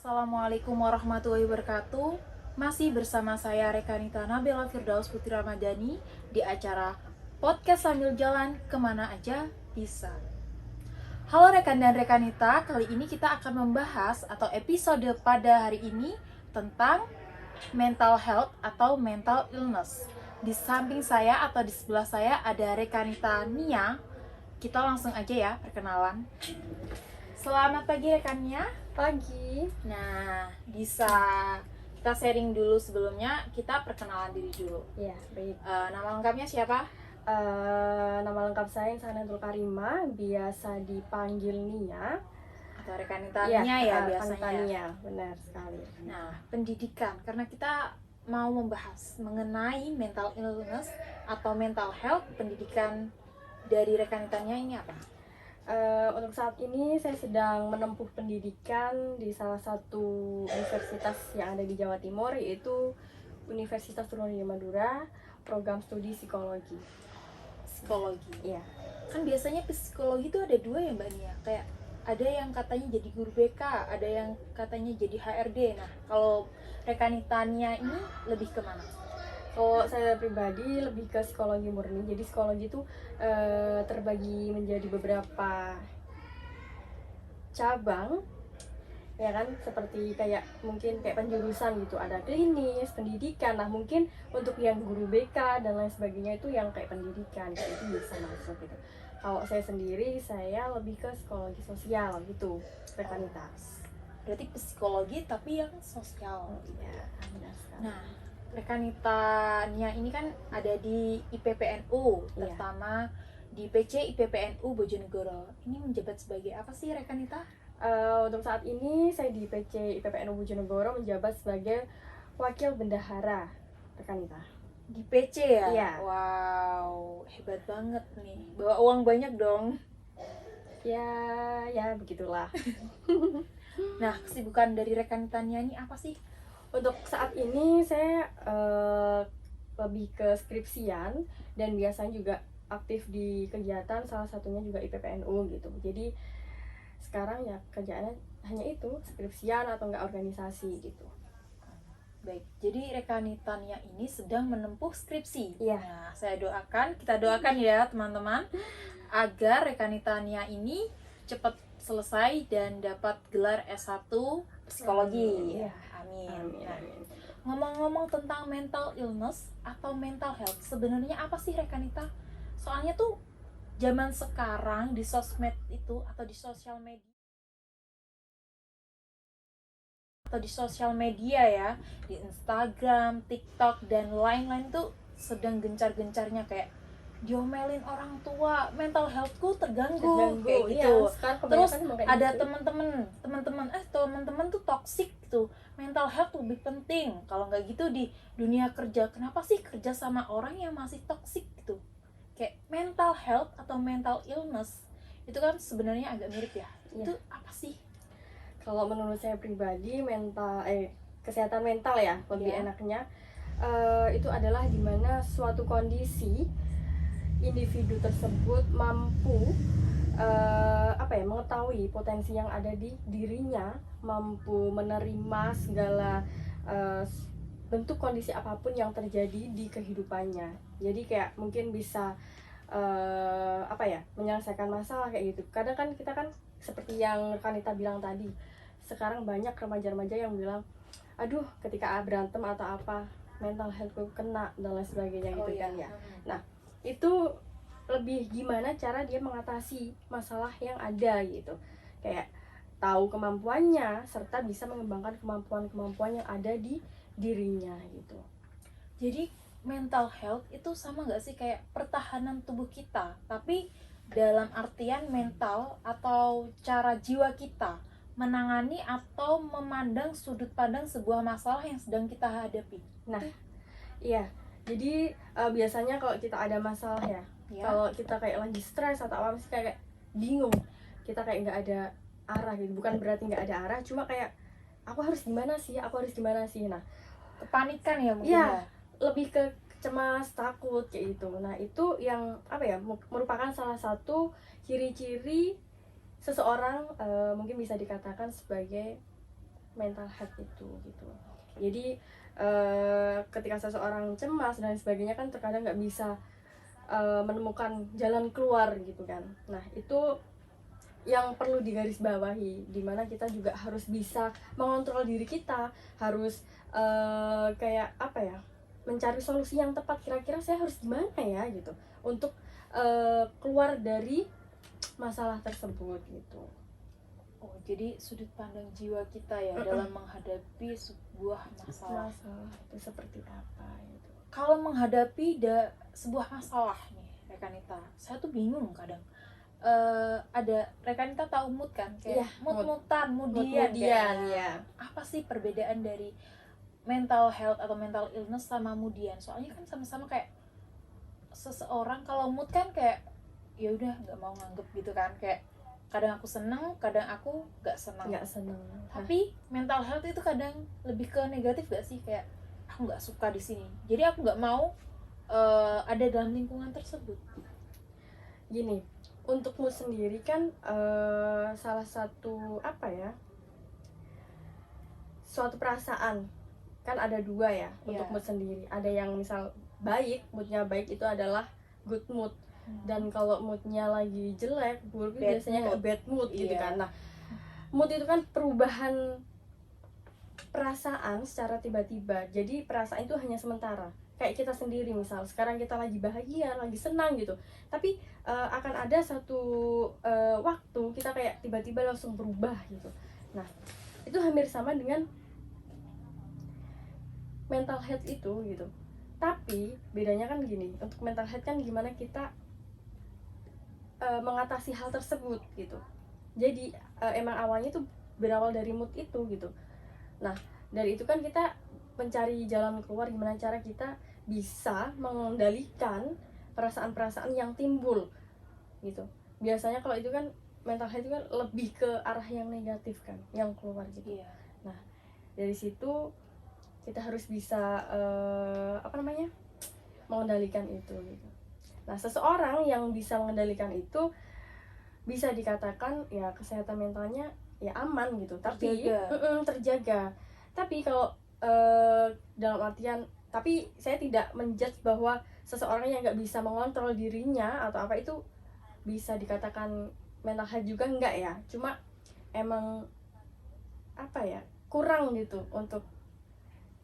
Assalamualaikum warahmatullahi wabarakatuh. Masih bersama saya Rekanita Nabila Firdaus Putri Ramadhani di acara Podcast Sambil Jalan Kemana Aja Bisa. Halo rekan dan rekanita, kali ini kita akan membahas atau episode pada hari ini tentang mental health atau mental illness. Di samping saya atau di sebelah saya ada rekanita Nia. Kita langsung aja ya perkenalan. Selamat pagi rekannya. Pagi. Nah, bisa kita sharing dulu sebelumnya, kita perkenalan diri dulu. Ya, baik. Nama lengkapnya siapa? Nama lengkap saya Insanatul Karima, biasa dipanggil Nia. Atau rekanitanya ya biasanya. Nia, benar sekali. Nah, pendidikan, karena kita mau membahas mengenai mental illness atau mental health, pendidikan dari rekanitanya ini apa? Untuk saat ini saya sedang menempuh pendidikan di salah satu universitas yang ada di Jawa Timur, yaitu Universitas Trunojoyo Madura, program studi psikologi. Psikologi. Iya. Kan biasanya psikologi itu ada dua ya Mbak Nia, kayak ada yang katanya jadi guru BK, ada yang katanya jadi HRD. Nah, kalau rekanitanya ini lebih kemana? Kalau saya pribadi lebih ke psikologi murni. Jadi psikologi itu terbagi menjadi beberapa cabang, ya kan, seperti kayak mungkin kayak penjurusan gitu, ada klinis, pendidikan. Nah mungkin untuk yang guru BK dan lain sebagainya itu yang kayak pendidikan gitu, itu bisa masuk gitu. Kalau saya sendiri, saya lebih ke psikologi sosial gitu, rekanitas. Berarti psikologi tapi yang sosial. Ya, benar sekali. Nah, rekanitanya ini kan ada di IPPNU, Iya. terutama di PC IPPNU Bojonegoro. Ini menjabat sebagai apa sih rekanita? Untuk saat ini saya di PC IPPNU Bojonegoro menjabat sebagai wakil bendahara, rekanita. Di PC ya? Iya. Wow, hebat banget nih. Bawa uang banyak dong. Ya begitulah. Nah, kesibukan dari rekanitanya ini apa sih? Untuk saat ini saya lebih ke skripsian dan biasanya juga aktif di kegiatan, salah satunya juga IPPNU gitu. Jadi sekarang ya kerjaannya hanya itu, skripsian atau enggak organisasi gitu. Baik, jadi rekanitanya ini sedang menempuh skripsi. Iya. Nah, kita doakan ya teman-teman agar rekanitanya ini cepat selesai dan dapat gelar S1 psikologi. Iya. Amin. Amin. Nah, ngomong-ngomong tentang mental illness atau mental health, sebenarnya apa sih rekanita? Soalnya tuh zaman sekarang di sosmed itu atau di sosial media ya, di Instagram, TikTok dan lain-lain tuh sedang gencar-gencarnya kayak diomelin orang tua, mental healthku terganggu kayak gitu. Iya, Terus ada gitu. teman-teman tuh toxic gitu. Mental health lebih penting. Kalau nggak gitu di dunia kerja, kenapa sih kerja sama orang yang masih toxic gitu? Kayak mental health atau mental illness itu kan sebenarnya agak mirip ya. Iya. Itu apa sih? Kalau menurut saya pribadi, kesehatan mental ya lebih Iya. enaknya itu adalah dimana suatu kondisi individu tersebut mampu mengetahui potensi yang ada di dirinya, mampu menerima segala bentuk kondisi apapun yang terjadi di kehidupannya. Jadi kayak mungkin bisa menyelesaikan masalah kayak gitu. Kadang kan kita kan seperti yang Kanita bilang tadi, sekarang banyak remaja-remaja yang bilang, aduh ketika berantem atau apa mental healthku kena dan lain sebagainya gitu kan ya. Nah itu lebih gimana cara dia mengatasi masalah yang ada gitu, kayak tahu kemampuannya serta bisa mengembangkan kemampuan-kemampuan yang ada di dirinya gitu. Jadi mental health itu sama nggak sih kayak pertahanan tubuh kita, tapi dalam artian mental atau cara jiwa kita menangani atau memandang sudut pandang sebuah masalah yang sedang kita hadapi. Nah, iya. Jadi biasanya kalau kita ada masalah ya, kalau kita kayak lagi stres atau apa sih kayak bingung, kita kayak nggak ada arah gitu. Bukan berarti nggak ada arah, cuma kayak aku harus gimana sih? Nah, Kepanikan ya mungkin iya, ya. lebih ke cemas, takut kayak gitu. Nah, itu yang merupakan salah satu ciri-ciri seseorang mungkin bisa dikatakan sebagai mental health itu gitu. Jadi ketika seseorang cemas dan sebagainya kan terkadang nggak bisa menemukan jalan keluar gitu kan. Nah itu yang perlu digarisbawahi, dimana kita juga harus bisa mengontrol diri kita, harus kayak apa ya, mencari solusi yang tepat, kira-kira saya harus gimana ya gitu untuk keluar dari masalah tersebut gitu. Oh, jadi sudut pandang jiwa kita ya dalam menghadapi sebuah masalah. Masalah itu seperti apa gitu. Kalau menghadapi sebuah masalah nih, Rekanita, saya tuh bingung kadang. Ada Rekanita tahu mood kan, kayak Iya, mood-moodan, Kemudian ya. apa sih perbedaan dari mental health atau mental illness sama moodian? Soalnya kan sama-sama kayak seseorang kalau mood kan kayak ya udah nggak mau nganggep gitu kan, kayak kadang aku seneng, kadang aku nggak seneng. Tapi mental health itu kadang lebih ke negatif gak sih, kayak aku nggak suka di sini, jadi aku nggak mau ada dalam lingkungan tersebut. Gini, untuk mood sendiri kan salah satu apa ya, suatu perasaan kan ada dua ya. Untuk mood sendiri ada yang misal baik, moodnya baik itu adalah good mood, dan kalau moodnya lagi jelek, buruk itu biasanya bad mood gitu kan. Nah mood itu kan perubahan perasaan secara tiba-tiba, jadi perasaan itu hanya sementara. Kayak kita sendiri misal sekarang kita lagi bahagia, lagi senang gitu, tapi akan ada satu waktu kita kayak tiba-tiba langsung berubah gitu. Nah itu hampir sama dengan mental health itu gitu. Tapi bedanya kan gini, untuk mental health kan gimana kita mengatasi hal tersebut gitu. Jadi emang awalnya tuh berawal dari mood itu gitu. Nah dari itu kan kita mencari jalan keluar, gimana cara kita bisa mengendalikan perasaan-perasaan yang timbul gitu. Biasanya kalau itu kan mental health itu kan lebih ke arah yang negatif kan, yang keluar gitu. Nah dari situ kita harus bisa mengendalikan itu gitu. Nah seseorang yang bisa mengendalikan itu bisa dikatakan ya kesehatan mentalnya ya aman gitu, tapi terjaga. Tapi kalau dalam artian, tapi saya tidak menjudge bahwa seseorang yang nggak bisa mengontrol dirinya atau apa itu bisa dikatakan mental health juga, enggak ya, cuma emang apa ya, kurang gitu untuk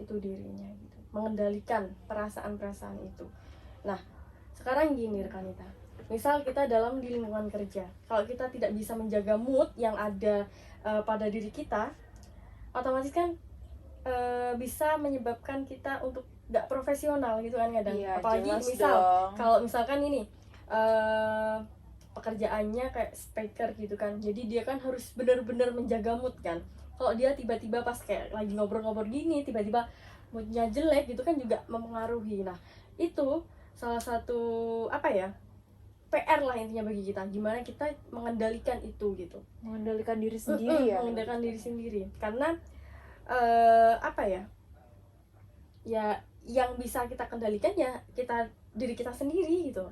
itu dirinya gitu, mengendalikan perasaan-perasaan itu. Nah sekarang gini Rekanita, misal kita dalam di lingkungan kerja, kalau kita tidak bisa menjaga mood yang ada pada diri kita, otomatis kan bisa menyebabkan kita untuk nggak profesional gitu kan kadang. Apalagi kalau misalkan ini pekerjaannya kayak speaker gitu kan, jadi dia kan harus benar-benar menjaga mood kan. Kalau dia tiba-tiba pas kayak lagi ngobrol-ngobrol gini tiba-tiba moodnya jelek gitu kan juga mempengaruhi. Nah itu salah satu apa ya, PR lah intinya bagi kita, gimana kita mengendalikan itu gitu, mengendalikan diri sendiri mengendalikan diri sendiri. Karena apa ya, ya yang bisa kita kendalikan ya diri kita sendiri gitu.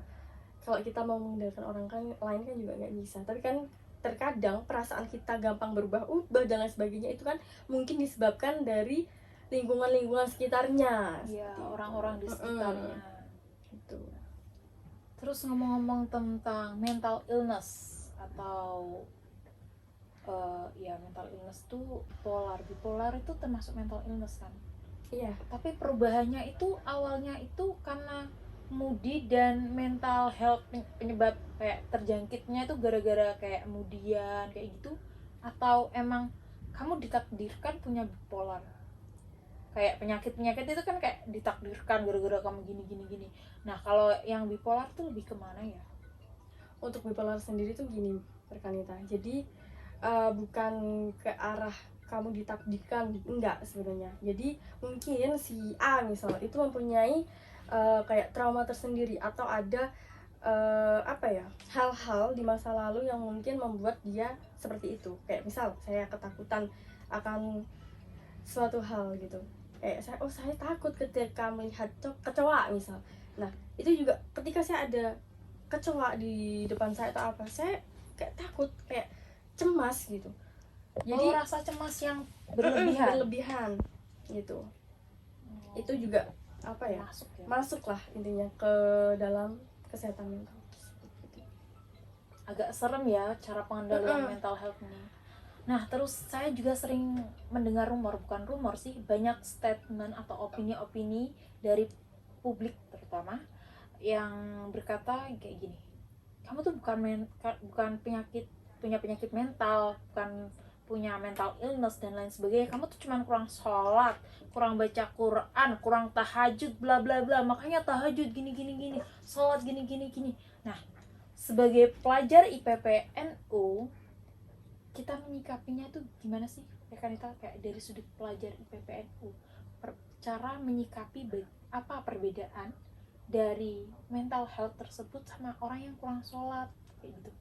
Kalau kita mau mengendalikan orang lain kan juga nggak bisa. Tapi kan terkadang perasaan kita gampang berubah-ubah dan lain sebagainya, itu kan mungkin disebabkan dari lingkungan sekitarnya, orang-orang di sekitarnya gitu. Terus ngomong-ngomong tentang mental illness atau ya mental illness tuh bipolar itu termasuk mental illness kan? Iya. Tapi perubahannya itu awalnya itu karena moody dan mental health, penyebab kayak terjangkitnya itu gara-gara kayak moodian kayak gitu, atau emang kamu ditakdirkan punya bipolar? Kayak penyakit itu kan kayak ditakdirkan gara-gara kamu gini. Nah kalau yang bipolar tuh lebih kemana ya? Untuk bipolar sendiri tuh gini Rekanita, jadi bukan ke arah kamu ditakdirkan, enggak sebenarnya. Jadi mungkin si A misalnya itu mempunyai kayak trauma tersendiri, atau ada apa ya, hal-hal di masa lalu yang mungkin membuat dia seperti itu. Kayak misal saya ketakutan akan suatu hal gitu, kayak saya takut ketika melihat kecoa misal. Nah itu juga ketika saya ada kecoa di depan saya atau apa, saya kayak takut, kayak cemas gitu. Jadi rasa cemas yang berlebihan. berlebihan gitu. Itu juga apa ya, Masuk ya. masuk lah intinya ke dalam kesehatan mental tersebut gitu. Agak serem ya cara pengendalian mental health ini. Nah, terus saya juga sering mendengar bukan rumor sih, banyak statement atau opini-opini dari publik terutama yang berkata kayak gini. Kamu tuh bukan punya penyakit mental, bukan punya mental illness dan lain sebagainya. Kamu tuh cuma kurang sholat, kurang baca Quran, kurang tahajud, bla bla bla. Makanya tahajud gini, sholat gini. Nah, sebagai pelajar IPP NU, kita menyikapinya tuh gimana sih? Ya kan kita kayak dari sudut pelajar IPP NU, cara menyikapi apa perbedaan dari mental health tersebut sama orang yang kurang sholat kayak gitu.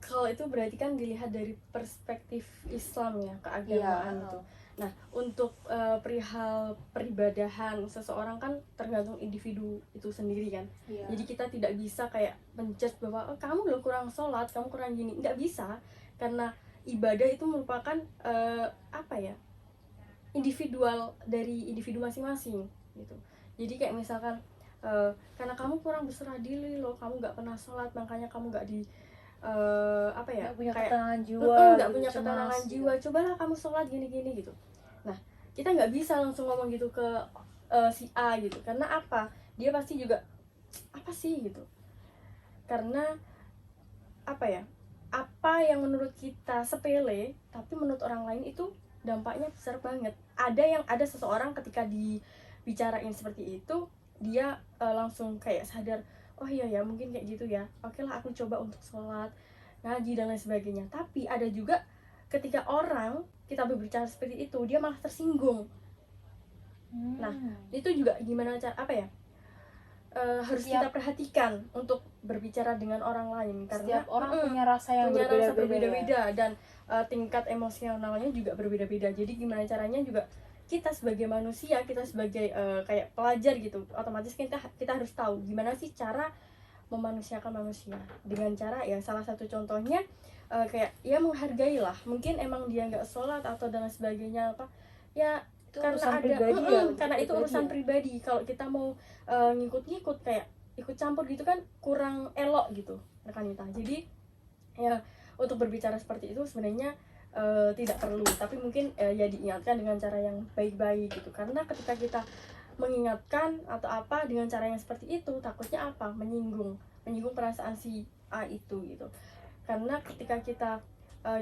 Kalau itu berarti kan dilihat dari perspektif Islam ya, keagamaan itu. Nah, untuk perihal peribadahan seseorang kan tergantung individu itu sendiri kan. Jadi kita tidak bisa kayak menjudge bahwa kamu loh kurang sholat, kamu kurang gini, nggak bisa, karena ibadah itu merupakan apa ya, individual dari individu masing-masing gitu. Jadi kayak misalkan karena kamu kurang berserah diri loh, kamu nggak pernah sholat, makanya kamu nggak di apa ya, nggak punya kayak ketenangan jiwa, nggak punya ketenangan jiwa, cobalah kamu sholat gini gitu. Nah, kita nggak bisa langsung ngomong gitu ke si A gitu, karena apa, dia pasti juga apa sih gitu, karena apa ya, apa yang menurut kita sepele tapi menurut orang lain itu dampaknya besar banget. Ada seseorang ketika dibicarain seperti itu, dia langsung kayak sadar, oh iya ya mungkin kayak gitu ya, oke lah aku coba untuk sholat, ngaji dan lain sebagainya. Tapi ada juga ketika orang kita berbicara seperti itu, dia malah tersinggung. Nah, itu juga gimana cara, apa ya, harus kita perhatikan untuk berbicara dengan orang lain, karena setiap orang punya rasa yang berbeda-beda dan tingkat emosionalnya juga berbeda-beda. Jadi gimana caranya juga kita sebagai manusia, kita sebagai kayak pelajar gitu, otomatis kita harus tahu gimana sih cara memanusiakan manusia, dengan cara ya salah satu contohnya kayak ya menghargai lah. Mungkin emang dia nggak sholat atau dan sebagainya apa ya, itu karena urusan ada pribadi karena itu urusan pribadi. Kalau kita mau ngikut kayak ikut campur gitu kan kurang elok gitu rekanita. Jadi ya untuk berbicara seperti itu sebenarnya tidak perlu, tapi mungkin ya diingatkan dengan cara yang baik-baik gitu. Karena ketika kita mengingatkan atau apa dengan cara yang seperti itu, takutnya apa, menyinggung perasaan si A itu gitu. Karena ketika kita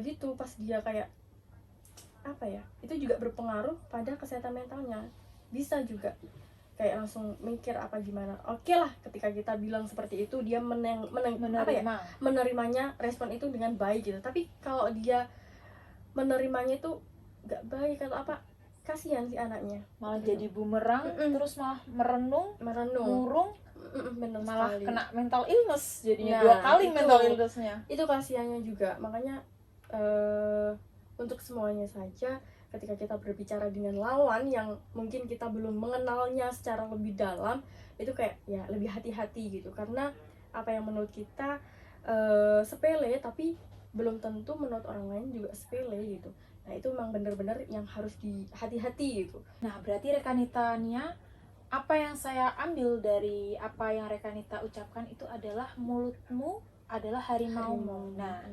gitu, pas dia kayak apa ya, itu juga berpengaruh pada kesehatan mentalnya. Bisa juga kayak langsung mikir apa gimana. Oke lah, ketika kita bilang seperti itu, dia menerimanya, respon itu dengan baik gitu. Tapi kalau dia menerimanya itu nggak baik atau apa, kasihan si anaknya, malah jadi bumerang, terus malah merenung, murung, malah sekali kena mental illness jadinya. Dua kali mental illnessnya. Itu kasihannya juga. Makanya untuk semuanya saja, ketika kita berbicara dengan lawan yang mungkin kita belum mengenalnya secara lebih dalam, itu kayak ya lebih hati-hati gitu. Karena apa yang menurut kita sepele, tapi belum tentu menurut orang lain juga sepele gitu. Nah, itu memang benar-benar yang harus hati-hati gitu. Nah, berarti Rekanita Nia, apa yang saya ambil dari apa yang Rekanita ucapkan itu adalah mulutmu adalah harimaumu. Nah,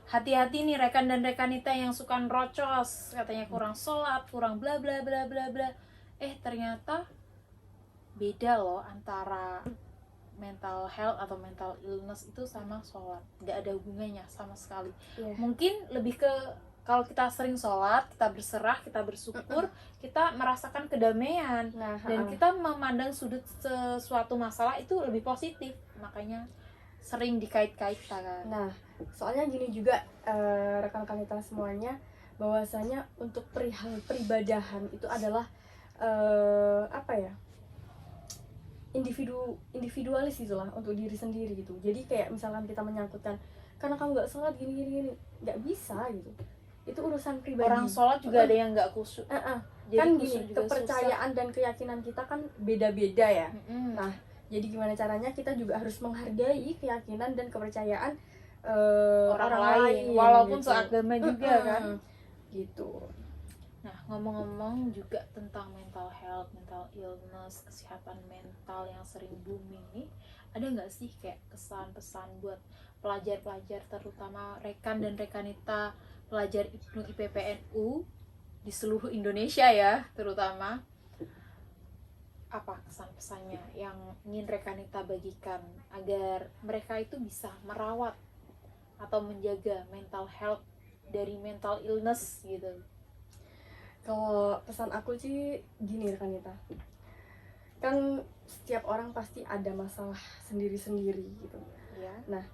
hati-hati nih rekan dan Rekanita yang suka nerocos, katanya kurang sholat, kurang bla bla bla bla bla. Ternyata beda loh antara mental health atau mental illness itu sama sholat. Gak ada hubungannya sama sekali. Mungkin lebih ke kalau kita sering sholat, kita berserah, kita bersyukur, kita merasakan kedamaian, dan kita memandang sudut sesuatu masalah itu lebih positif. Makanya sering dikait-kaitkan. Nah, soalnya gini juga rekan-rekan kita semuanya, bahwasanya untuk perihal peribadahan itu adalah apa ya, individualis gitulah, untuk diri sendiri gitu. Jadi kayak misalkan kita menyangkutkan karena kamu nggak sholat gini, nggak bisa gitu. Itu urusan pribadi. Orang sholat juga ada yang nggak khusyuk. Kan gini, kepercayaan dan keyakinan kita kan beda-beda ya. Nah, jadi gimana caranya kita juga harus menghargai keyakinan dan kepercayaan orang lain walaupun gitu. seagama juga kan. Gitu. Nah, ngomong-ngomong juga tentang mental health, mental illness, kesehatan mental yang sering booming nih, ada nggak sih kayak kesan-pesan buat pelajar-pelajar, terutama rekan dan rekanita pelajar IPNU IPPNU di seluruh Indonesia ya, terutama apa kesan-pesannya yang ingin rekanita bagikan agar mereka itu bisa merawat atau menjaga mental health dari mental illness gitu. Kalau pesan aku sih gini Kanita, kan setiap orang pasti ada masalah sendiri-sendiri gitu Ya. Nah,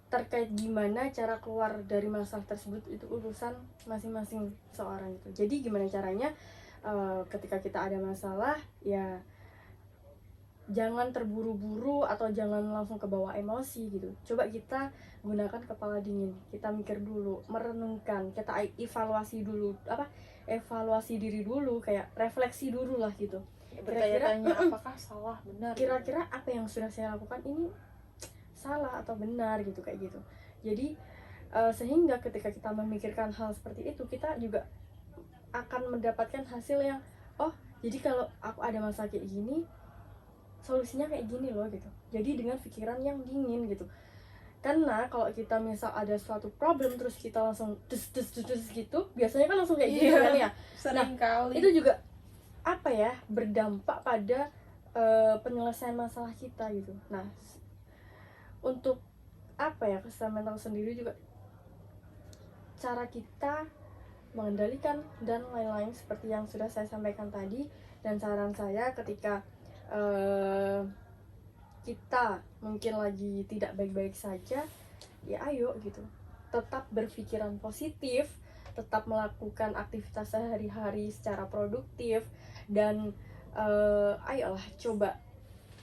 terkait gimana cara keluar dari masalah tersebut itu urusan masing-masing seorang itu. Jadi gimana caranya ketika kita ada masalah, ya jangan terburu-buru atau jangan langsung ke bawah emosi gitu. Coba kita gunakan kepala dingin, kita mikir dulu, merenungkan, kita evaluasi dulu, evaluasi diri dulu, kayak refleksi dulu lah gitu. Bertanya-tanya apakah salah benar, kira-kira apa yang sudah saya lakukan ini salah atau benar gitu, kayak gitu. Jadi sehingga ketika kita memikirkan hal seperti itu, kita juga akan mendapatkan hasil yang jadi kalau aku ada masalah kayak gini, solusinya kayak gini loh gitu. Jadi dengan pikiran yang dingin gitu. Karena kalau kita misal ada suatu problem terus kita langsung dus gitu, biasanya kan langsung kayak gitu kan ya. Sering kali. Itu juga berdampak pada penyelesaian masalah kita gitu. Nah, untuk kesehatan mental sendiri juga cara kita mengendalikan dan lain-lain seperti yang sudah saya sampaikan tadi. Dan saran saya ketika kita mungkin lagi tidak baik-baik saja, ya ayo gitu, tetap berpikiran positif, tetap melakukan aktivitas sehari-hari secara produktif, dan ayolah coba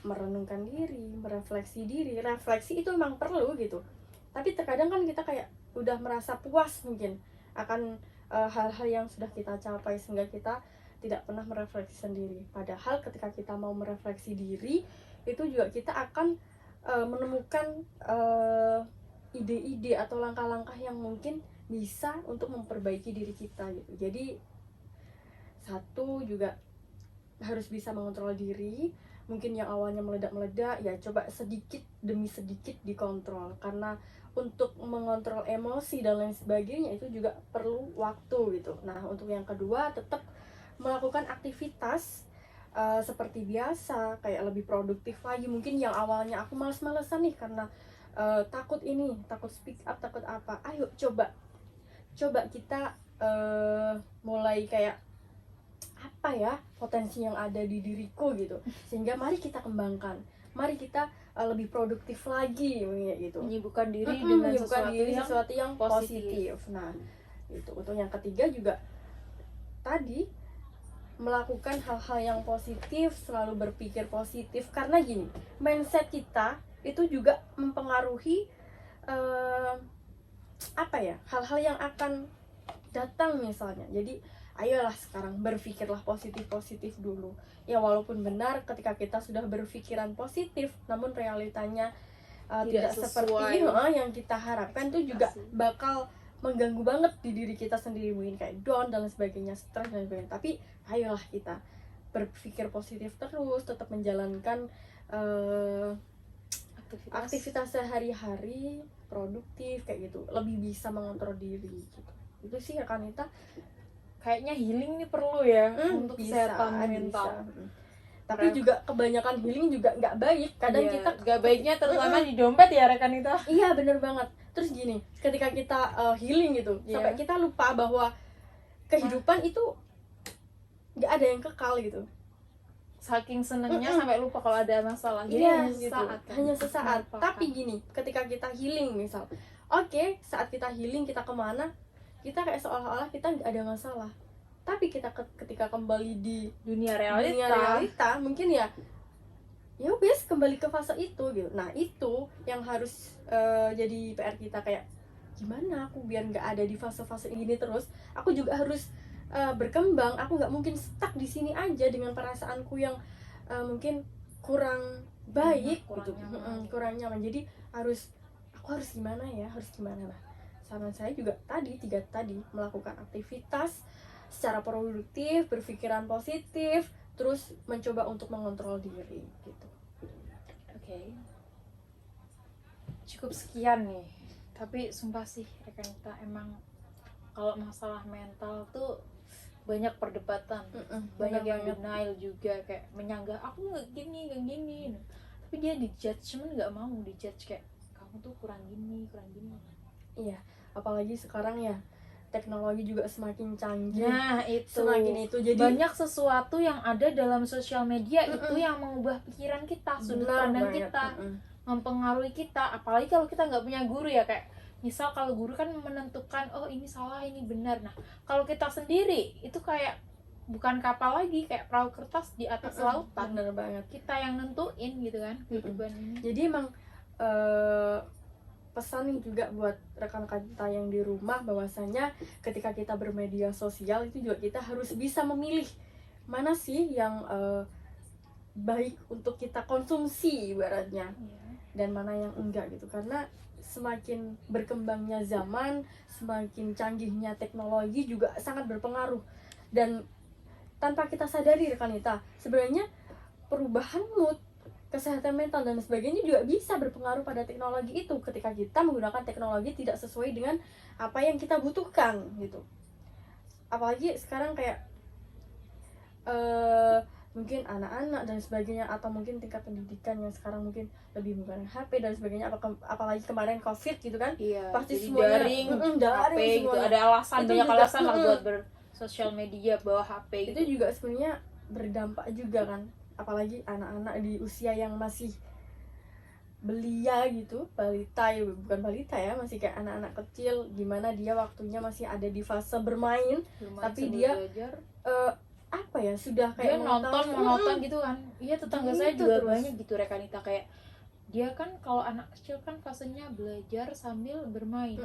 merenungkan diri, merefleksi diri. Refleksi itu memang perlu gitu, tapi terkadang kan kita kayak udah merasa puas mungkin akan hal-hal yang sudah kita capai sehingga kita tidak pernah merefleksi sendiri. Padahal ketika kita mau merefleksi diri, itu juga kita akan menemukan ide-ide atau langkah-langkah yang mungkin bisa untuk memperbaiki diri kita gitu. Jadi satu juga harus bisa mengontrol diri. Mungkin yang awalnya meledak-meledak, ya coba sedikit demi sedikit dikontrol, karena untuk mengontrol emosi dan lain sebagainya itu juga perlu waktu gitu. Nah, untuk yang kedua, tetap melakukan aktivitas seperti biasa, kayak lebih produktif lagi. Mungkin yang awalnya aku males-malesan nih karena takut speak up, takut apa, ayo coba kita mulai kayak potensi yang ada di diriku gitu, sehingga mari kita kembangkan, mari kita lebih produktif lagi gitu, menyibukkan diri dengan sesuatu yang positif. Nah, itu untuk yang ketiga juga tadi, melakukan hal-hal yang positif, selalu berpikir positif, karena gini, mindset kita itu juga mempengaruhi hal-hal yang akan datang misalnya. Jadi ayolah sekarang berpikirlah positif dulu. Ya walaupun benar ketika kita sudah berpikiran positif, namun realitanya tidak seperti yang kita harapkan, itu juga bakal mengganggu banget di diri kita sendiri, mungkin kayak down dan sebagainya, stres dan sebagainya. Tapi ayolah kita berpikir positif terus, tetap menjalankan aktivitas sehari-hari produktif kayak gitu, lebih bisa mengontrol diri gitu. Itu sih ya Kanita. Kayaknya healing nih perlu ya untuk kesehatan mental. Tapi juga kebanyakan healing juga nggak baik. Kadang kita nggak baiknya terutama di dompet ya Rekanita. Iya bener banget. Terus gini, ketika kita healing gitu, sampai kita lupa bahwa kehidupan itu nggak ada yang kekal gitu. Saking senengnya sampai lupa kalau ada masalah. Jadi hanya sesaat. Tapi gini, ketika kita healing misal, saat kita healing, kita kemana, kita kayak seolah-olah kita nggak ada masalah. Tapi kita ketika kembali di dunia realita mungkin ya wes kembali ke fase itu gitu. Nah itu yang harus jadi PR kita, kayak gimana aku biar nggak ada di fase-fase ini terus. Aku juga harus berkembang. Aku nggak mungkin stuck di sini aja dengan perasaanku yang mungkin kurang baik, kurang nyaman. Jadi aku aku harus gimana ya, harus gimana. Nah, saran saya juga tadi melakukan aktivitas secara produktif, berpikiran positif, terus mencoba untuk mengontrol diri gitu. Oke. Cukup sekian nih. Tapi sumpah sih Rekanita, emang kalau masalah mental tuh banyak perdebatan, banyak yang banget. denial juga, kayak menyanggah aku nggak gini, tapi dia di judgement, nggak mau di judge kayak kamu tuh kurang gini. Iya, apalagi sekarang ya teknologi juga semakin canggih. Nah itu, Semakin itu jadi banyak sesuatu yang ada dalam sosial media itu yang mengubah pikiran kita, sudut benar pandang banget. kita, mempengaruhi kita. Apalagi kalau kita nggak punya guru ya, kayak misal kalau guru kan menentukan oh ini salah ini benar. Nah kalau kita sendiri itu kayak bukan kapal lagi, kayak perahu kertas di atas lautan. Bener banget. Kita yang nentuin gitu kan kehidupan ini. Jadi emang pesan nih juga buat rekan-rekan kita yang di rumah, bahwasanya ketika kita bermedia sosial itu juga kita harus bisa memilih mana sih yang baik untuk kita konsumsi ibaratnya, dan mana yang enggak gitu. Karena semakin berkembangnya zaman, semakin canggihnya teknologi juga sangat berpengaruh, dan tanpa kita sadari rekanita, sebenarnya perubahan mood, kesehatan mental dan sebagainya juga bisa berpengaruh pada teknologi itu ketika kita menggunakan teknologi tidak sesuai dengan apa yang kita butuhkan gitu. Apalagi sekarang kayak mungkin anak-anak dan sebagainya, atau mungkin tingkat pendidikan yang sekarang mungkin lebih menggunakan HP dan sebagainya, apalagi kemarin COVID gitu kan. Iya, pasti jadi semuanya daring, daring HP gitu, semuanya. ada alasan, Itu banyak juga, alasan lah buat bersosial media bawa HP itu gitu. juga sebenarnya berdampak juga kan, apalagi anak-anak di usia yang masih belia gitu, balita ya, bukan balita ya, masih kayak anak-anak kecil, gimana dia waktunya masih ada di fase bermain tapi dia belajar. Apa ya, sudah kayak Dia nonton gitu kan. Iya, tetangga saya Gitu juga terus. banyak gitu Rekanita, kayak dia kan kalau anak kecil kan fasenya belajar sambil bermain.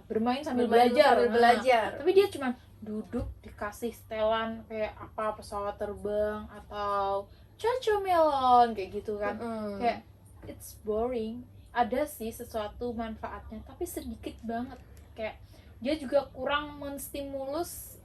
Bermain sambil belajar. belajar. Tapi dia cuma duduk dikasih setelan kayak apa pesawat terbang atau Cocomelon kayak gitu kan. Kayak it's boring. Ada sih sesuatu manfaatnya tapi sedikit banget. Kayak dia juga kurang menstimulus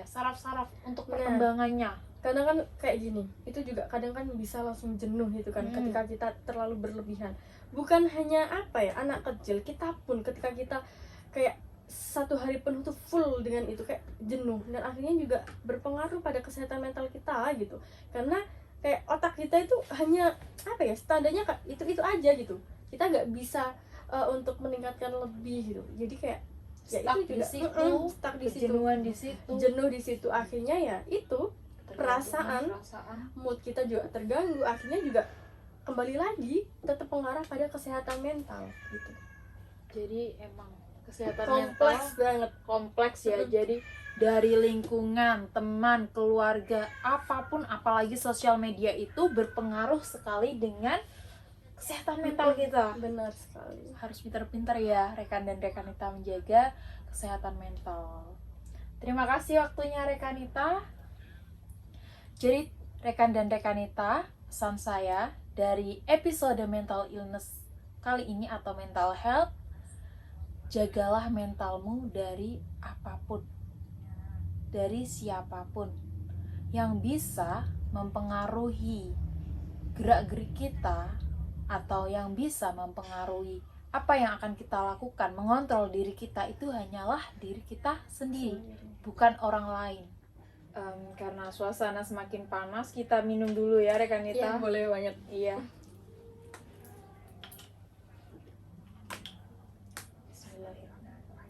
saraf-saraf untuk perkembangannya. Kadang kan kayak gini, itu juga kadang kan bisa langsung jenuh gitu kan, ketika kita terlalu berlebihan. Bukan hanya anak kecil, kita pun ketika kita kayak satu hari penuh tuh full dengan itu, kayak jenuh, dan akhirnya juga berpengaruh pada kesehatan mental kita gitu. Karena kayak otak kita itu hanya standarnya itu aja gitu, kita nggak bisa untuk meningkatkan lebih gitu. Jadi kayak stuck di situ, jenuh di situ, akhirnya ya itu perasaan mood kita juga terganggu, akhirnya juga kembali lagi tetap mengarah pada kesehatan mental gitu. Jadi emang kesehatan kompleks mental banget, kompleks ya. Jadi dari lingkungan, teman, keluarga, apapun, apalagi sosial media itu berpengaruh sekali dengan kesehatan mental kita. Benar sekali. Harus pintar-pintar ya rekan dan rekanita menjaga kesehatan mental. Terima kasih waktunya rekanita. Jadi rekan dan rekanita, pesan saya dari episode mental illness kali ini atau mental health, jagalah mentalmu dari apapun, dari siapapun yang bisa mempengaruhi gerak-gerik kita, atau yang bisa mempengaruhi apa yang akan kita lakukan, mengontrol diri kita, itu hanyalah diri kita sendiri, bukan orang lain. Karena suasana semakin panas, kita minum dulu ya rekanita. Iya, boleh banget. Iya. Bismillahirrahmanirrahim.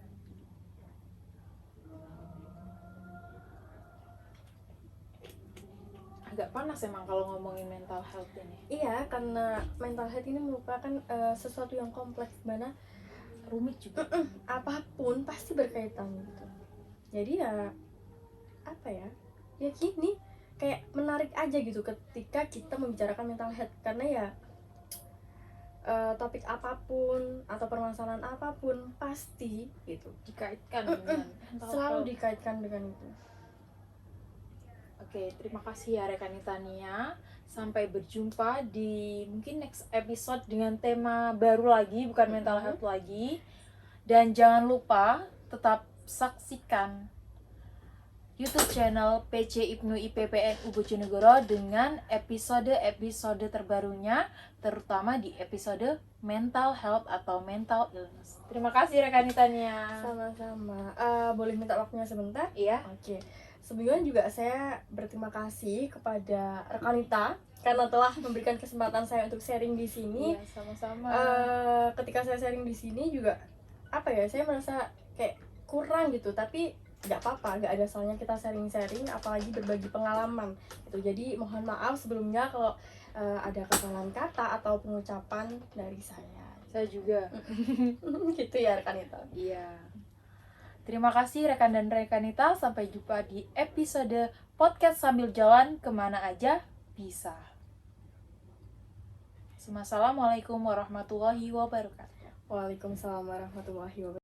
Agak panas emang kalau ngomongin mental health ini. Iya, karena mental health ini merupakan sesuatu yang kompleks, mana rumit juga. Apapun pasti berkaitan gitu. Jadi ya gini, kayak menarik aja gitu ketika kita membicarakan mental health, karena ya topik apapun atau permasalahan apapun pasti gitu dikaitkan dengan mental selalu health. dikaitkan dengan itu. Oke, terima kasih ya Rekanita Nia. Sampai berjumpa di mungkin next episode dengan tema baru lagi, bukan mental health lagi. Dan jangan lupa tetap saksikan YouTube channel PC Ibnu IPPNU Bojonegoro dengan episode-episode terbarunya, terutama di episode mental health atau mental illness. Terima kasih Rekanita Nia. Sama-sama. Boleh minta waktunya sebentar? Iya. Oke. Sebelumnya juga saya berterima kasih kepada Rekanita karena telah memberikan kesempatan saya untuk sharing di sini. Iya, sama-sama. Ketika saya sharing di sini juga apa ya? Saya merasa kayak kurang gitu, tapi nggak apa-apa, nggak ada salahnya kita sharing-sharing, apalagi berbagi pengalaman gitu. Jadi mohon maaf sebelumnya kalau ada kesalahan kata atau pengucapan dari saya. Saya juga. Gitu ya Rekanita. Iya. Terima kasih rekan dan rekanita. Sampai jumpa di episode podcast sambil jalan kemana aja bisa. Assalamualaikum warahmatullahi wabarakatuh. Waalaikumsalam warahmatullahi wabarakatuh.